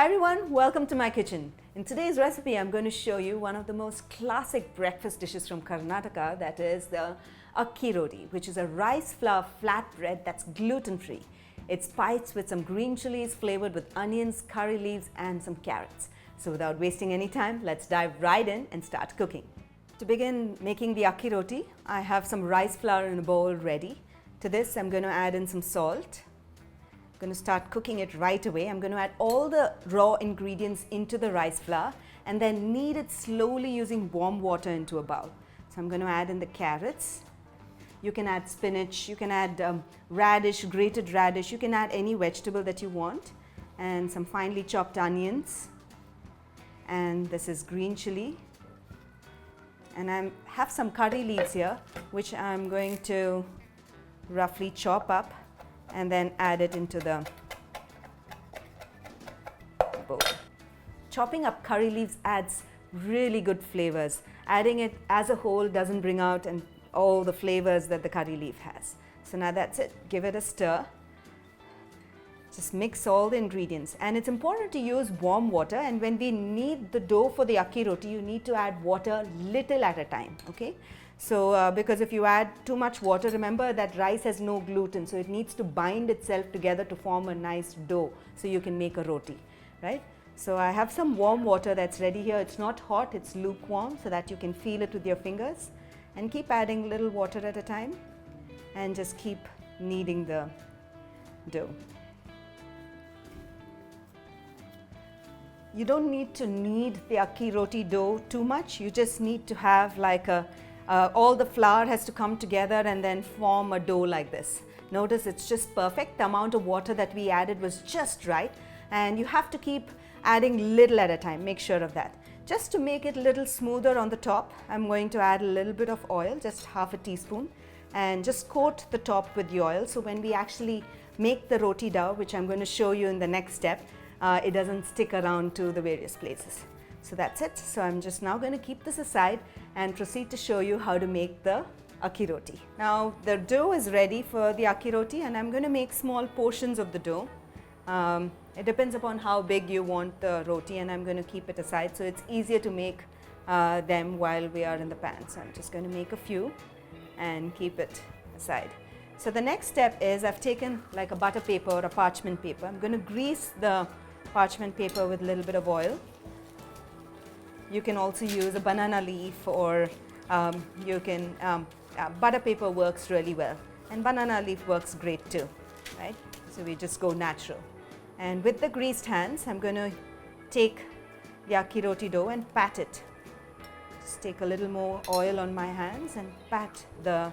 Hi everyone, welcome to my kitchen. In today's recipe, I'm going to show you one of the most classic breakfast dishes from Karnataka, that is the Akki Rotti, which is a rice flour flatbread that's gluten-free. It's spiced with some green chilies flavored with onions, curry leaves and some carrots. So without wasting any time, let's dive right in and start cooking. To begin making the Akki Rotti, I have some rice flour in a bowl ready. To this, I'm going to add in some salt. I'm going to start cooking it right away. I'm going to add all the raw ingredients into the rice flour and then knead it slowly using warm water into a bowl. So I'm going to add in the carrots. You can add spinach, you can add radish, grated radish, you can add any vegetable that you want, and some finely chopped onions. And this is green chili. And I have some curry leaves here, which I'm going to roughly chop up and then add it into the bowl. Chopping up curry leaves adds really good flavors. Adding it as a whole doesn't bring out all the flavors that the curry leaf has. So now that's it. Give it a stir. Just mix all the ingredients. And it's important to use warm water, and when we knead the dough for the Akki Rotti, you need to add water little at a time, okay? So because if you add too much water, remember that rice has no gluten, so it needs to bind itself together to form a nice dough so you can make a roti, right? So I have some warm water that's ready here. It's not hot, it's lukewarm, so that you can feel it with your fingers, and keep adding little water at a time and just keep kneading the dough. You don't need to knead the Akki Rotti dough too much. You just need to have like all the flour has to come together and then form a dough like this. Notice it's just perfect. The amount of water that we added was just right, and you have to keep adding little at a time. Make sure of that. Just to make it a little smoother on the top, I'm going to add a little bit of oil, just half a teaspoon, and just coat the top with the oil, so when we actually make the roti dough, which I'm going to show you in the next step, it doesn't stick around to the various places. So that's it. So I'm just now going to keep this aside and proceed to show you how to make the Akki Rotti. Now the dough is ready for the Akki Rotti, and I'm going to make small portions of the dough. It depends upon how big you want the roti, and I'm going to keep it aside so it's easier to make them while we are in the pan. So I'm just going to make a few and keep it aside. So the next step is I've taken like a butter paper or a parchment paper. I'm going to grease the parchment paper with a little bit of oil. You can also use a banana leaf, or butter paper works really well, and banana leaf works great too, right? So we just go natural. And with the greased hands, I'm going to take the Akki Rotti dough and pat it. Just take a little more oil on my hands and pat the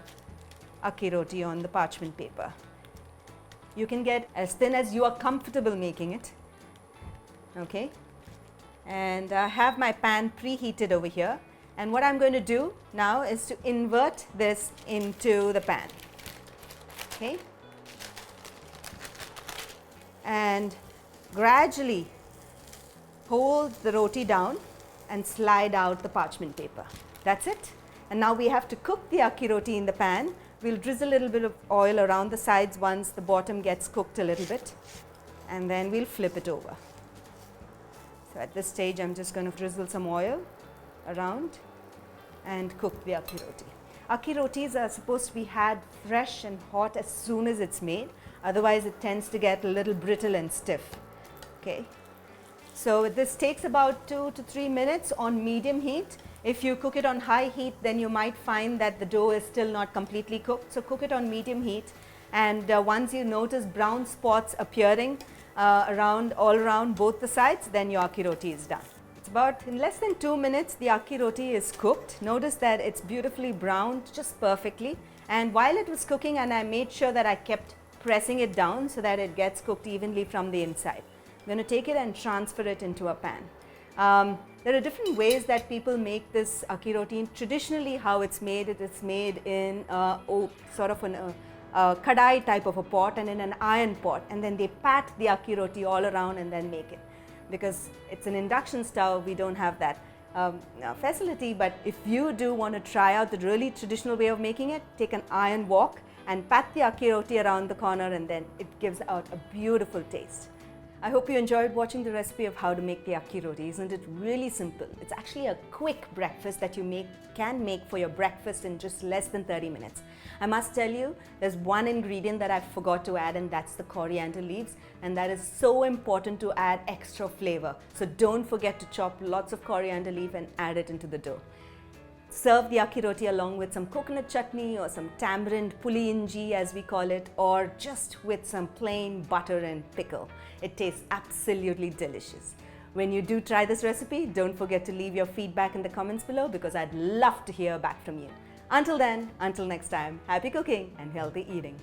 Akki Rotti on the parchment paper. You can get as thin as you are comfortable making it, okay? And I have my pan preheated over here, and what I'm going to do now is to invert this into the pan, okay? And gradually hold the roti down and slide out the parchment paper. That's it. And now we have to cook the Akki Rotti in the pan. We'll drizzle a little bit of oil around the sides once the bottom gets cooked a little bit, and then we'll flip it over. So at this stage, I'm just going to drizzle some oil around and cook the Akki Rotti. Akki Rottis are supposed to be had fresh and hot as soon as it's made. Otherwise, it tends to get a little brittle and stiff. Okay. So this takes about 2 to 3 minutes on medium heat. If you cook it on high heat, then you might find that the dough is still not completely cooked. So cook it on medium heat, and once you notice brown spots appearing all around both the sides, then your Akki Rotti is done. It's about in less than 2 minutes the Akki Rotti is cooked. Notice that it's beautifully browned just perfectly, and while it was cooking, and I made sure that I kept pressing it down so that it gets cooked evenly from the inside. I'm going to take it and transfer it into a pan. There are different ways that people make this Akki Rotti. Traditionally, how it's made, it is made in sort of a kadai type of a pot, and in an iron pot, and then they pat the Akki Rotti all around and then make it. Because it's an induction stove, we don't have that facility, but if you do want to try out the really traditional way of making it, take an iron wok and pat the Akki Rotti around the corner, and then it gives out a beautiful taste. I hope you enjoyed watching the recipe of how to make the akki roti. Isn't it really simple? It's actually a quick breakfast that you can make for your breakfast in just less than 30 minutes. I must tell you, there's one ingredient that I forgot to add, and that's the coriander leaves, and that is so important to add extra flavor. So don't forget to chop lots of coriander leaf and add it into the dough. Serve the akki roti along with some coconut chutney or some tamarind puli inji as we call it, or just with some plain butter and pickle. It tastes absolutely delicious. When you do try this recipe, don't forget to leave your feedback in the comments below because I'd love to hear back from you. Until then, until next time, happy cooking and healthy eating.